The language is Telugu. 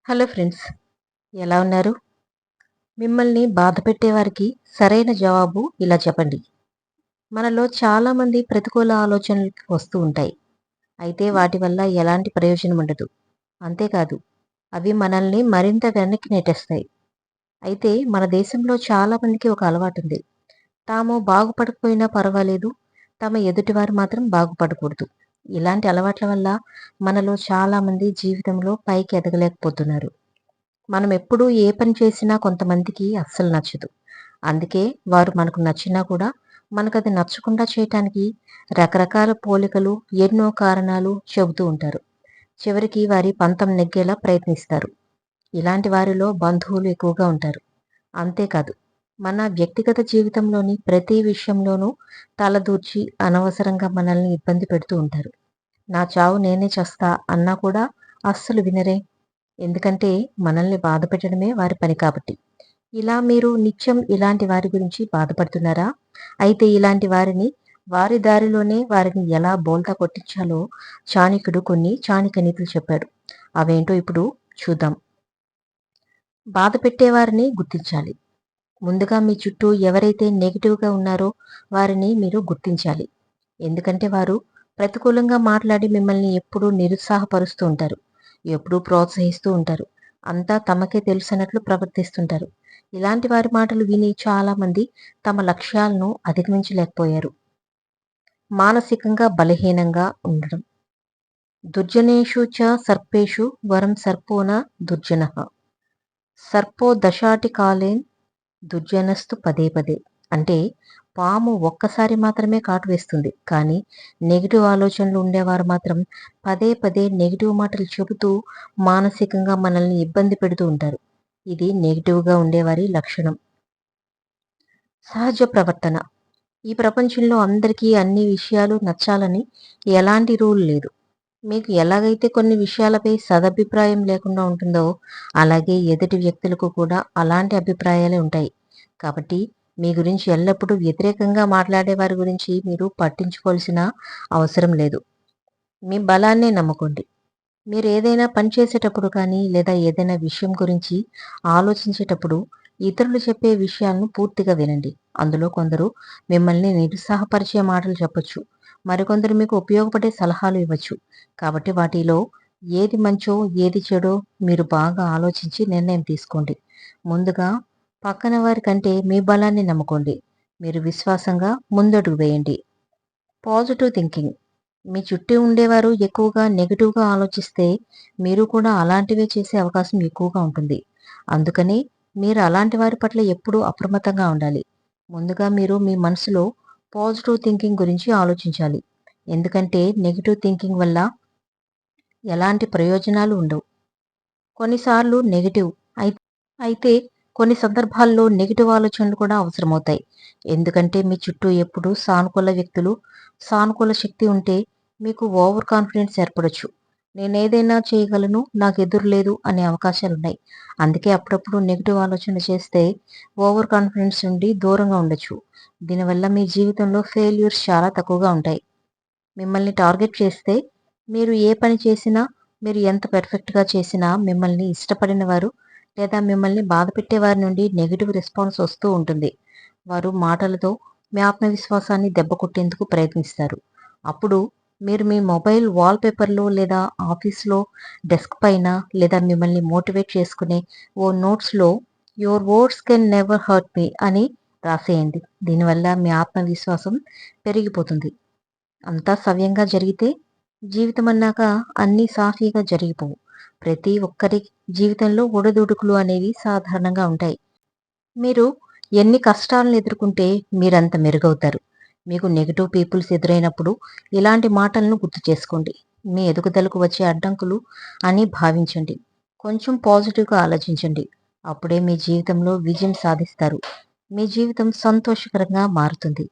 హలో ఫ్రెండ్స్, ఎలా ఉన్నారు? మిమ్మల్ని బాధ పెట్టేవారికి సరైన జవాబు ఇలా చెప్పండి. మనలో చాలామంది ప్రతికూల ఆలోచనలు వస్తూ ఉంటాయి. అయితే వాటి వల్ల ఎలాంటి ప్రయోజనం ఉండదు. అంతేకాదు, అవి మనల్ని మరింత వెనక్కి నెట్టేస్తాయి. అయితే మన దేశంలో చాలామందికి ఒక అలవాటుంది. తాము బాగుపడకపోయినా పర్వాలేదు, తమ ఎదుటివారు మాత్రం బాగుపడకూడదు. ఇలాంటి అలవాట్ల వల్ల మనలో చాలామంది జీవితంలో పైకి ఎదగలేకపోతున్నారు. మనం ఎప్పుడూ ఏ పని చేసినా కొంతమందికి అస్సలు నచ్చదు. అందుకే వారు మనకు నచ్చినా కూడా మనకది నచ్చకుండా చేయటానికి రకరకాల పోలికలు, ఎన్నో కారణాలు చెబుతూ ఉంటారు. చివరికి వారి పంతం నెగ్గేలా ప్రయత్నిస్తారు. ఇలాంటి వారిలో బంధువులు ఎక్కువగా ఉంటారు. అంతేకాదు, మన వ్యక్తిగత జీవితంలోని ప్రతి విషయంలోనూ తలదూర్చి అనవసరంగా మనల్ని ఇబ్బంది పెడుతూ ఉంటారు. నా చావు నేనే చస్తా అన్నా కూడా అస్సలు వినరే. ఎందుకంటే మనల్ని బాధ పెట్టడమే వారి పని కాబట్టి. ఇలా మీరు నిత్యం ఇలాంటి వారి గురించి బాధపడుతున్నారా? అయితే ఇలాంటి వారిని వారి దారిలోనే వారిని ఎలా బోల్తా కొట్టించాలో చాణక్యుడు కొన్ని చాణక్య నీతులు చెప్పాడు. అవేంటో ఇప్పుడు చూద్దాం. బాధ పెట్టేవారిని గుర్తించాలి. ముందుగా మీ చుట్టూ ఎవరైతే నెగిటివ్‌గా ఉన్నారో వారిని మీరు గుర్తించాలి. ఎందుకంటే వారు ప్రతికూలంగా మాట్లాడి మిమ్మల్ని ఎప్పుడూ నిరుత్సాహపరుస్తూ ఉంటారు. ఎప్పుడూ ప్రోత్సహిస్తూ ఉంటారు. అంతా తమకే తెలుసన్నట్లు ప్రవర్తిస్తుంటారు. ఇలాంటి వారి మాటలు విని చాలామంది తమ లక్ష్యాలను అధిగమించలేకపోయారు. మానసికంగా బలహీనంగా ఉండడం. దుర్జనేషు చ సర్పేషు వరం సర్పో న దుర్జనః. సర్పో దశాటి కాలేన్ దుర్జనస్తు పదే పదే. అంటే పాము ఒక్కసారి మాత్రమే కాటు వేస్తుంది. కానీ నెగిటివ్ ఆలోచనలు ఉండేవారు మాత్రం పదే పదే నెగిటివ్ మాటలు చెబుతూ మానసికంగా మనల్ని ఇబ్బంది పెడుతూ ఉంటారు. ఇది నెగిటివ్‌గా ఉండేవారి లక్షణం. సహజ ప్రవర్తన. ఈ ప్రపంచంలో అందరికీ అన్ని విషయాలు నచ్చాలని ఎలాంటి రూల్ లేదు. మీకు ఎలాగైతే కొన్ని విషయాలపై సదభిప్రాయం లేకుండా ఉంటుందో, అలాగే ఎదుటి వ్యక్తులకు కూడా అలాంటి అభిప్రాయాలే ఉంటాయి. కాబట్టి మీ గురించి ఎల్లప్పుడూ వ్యతిరేకంగా మాట్లాడే వారి గురించి మీరు పట్టించుకోవాల్సిన అవసరం లేదు. మీ బలాన్నే నమ్ముకోండి. మీరు ఏదైనా పని చేసేటప్పుడు కానీ, లేదా ఏదైనా విషయం గురించి ఆలోచించేటప్పుడు ఇతరులు చెప్పే విషయాలను పూర్తిగా వినండి. అందులో కొందరు మిమ్మల్ని నిరుత్సాహపరిచే మాటలు చెప్పొచ్చు. మరికొందరు మీకు ఉపయోగపడే సలహాలు ఇవ్వచ్చు. కాబట్టి వాటిలో ఏది మంచో, ఏది చెడో మీరు బాగా ఆలోచించి నిర్ణయం తీసుకోండి. ముందుగా పక్కన వారి కంటే మీ బలాన్ని నమ్ముకోండి. మీరు విశ్వాసంగా ముందడుగు వేయండి. Positive thinking. మీ చుట్టూ ఉండేవారు ఎక్కువగా నెగెటివ్‌గా ఆలోచిస్తే మీరు కూడా అలాంటివే చేసే అవకాశం ఎక్కువగా ఉంటుంది. అందుకని మీరు అలాంటి వారి పట్ల ఎప్పుడూ అప్రమత్తంగా ఉండాలి. ముందుగా మీరు మీ మనసులో పాజిటివ్ థింకింగ్ గురించి ఆలోచించాలి. ఎందుకంటే నెగెటివ్ థింకింగ్ వల్ల ఎలాంటి ప్రయోజనాలు ఉండవు. కొన్నిసార్లు నెగెటివ్ అయి అయితే కొన్ని సందర్భాల్లో నెగెటివ్ ఆలోచనలు కూడా అవసరమవుతాయి. ఎందుకంటే మీ చుట్టూ ఎప్పుడూ సానుకూల వ్యక్తులు, సానుకూల శక్తి ఉంటే మీకు ఓవర్ కాన్ఫిడెన్స్ ఏర్పడొచ్చు. నేనేదైనా చేయగలను, నాకెదురు లేదు అనే అవకాశాలున్నాయి. అందుకే అప్పుడప్పుడు నెగెటివ్ ఆలోచన చేస్తే ఓవర్ కాన్ఫిడెన్స్ నుండి దూరంగా ఉండొచ్చు. దీనివల్ల మీ జీవితంలో ఫెయిల్యూర్స్ చాలా తక్కువగా ఉంటాయి. మిమ్మల్ని టార్గెట్ చేస్తే మీరు ఏ పని చేసినా, మీరు ఎంత పెర్ఫెక్ట్‌గా చేసినా మిమ్మల్ని ఇష్టపడిన వారు లేదా మిమ్మల్ని బాధపెట్టే వారి నుండి నెగెటివ్ రెస్పాన్స్ వస్తూ ఉంటుంది. వారు మాటలతో మీ ఆత్మవిశ్వాసాన్ని దెబ్బకొట్టేందుకు ప్రయత్నిస్తారు. అప్పుడు మీరు మీ మొబైల్ వాల్‌పేపర్‌లో లేదా ఆఫీస్‌లో డెస్క్ పైన లేదా మిమ్మల్ని మోటివేట్ చేసుకునే ఓ నోట్స్‌లో your words can never hurt me అని రాసేయండి. దీనివల్ల మీ ఆత్మవిశ్వాసం పెరిగిపోతుంది. అంతా సవ్యంగా జరిగితే జీవితమన్నాక అన్నీ సాఫీగా జరిగిపోవు. ప్రతి ఒక్కరి జీవితంలో ఒడిదుడుకులు అనేవి సాధారణంగా ఉంటాయి. మీరు ఎన్ని కష్టాలను ఎదుర్కొంటే మీరంత మెరుగవుతారు. మీకు నెగెటివ్ పీపుల్స్ ఎదురైనప్పుడు ఇలాంటి మాటలను గుర్తు చేసుకోండి. మీ ఎదుగుదలకు వచ్చే అడ్డంకులు అని భావించండి. కొంచెం పాజిటివ్‌గా ఆలోచించండి. అప్పుడే మీ జీవితంలో విజయం సాధిస్తారు. మీ జీవితం సంతోషకరంగా మారుతుంది.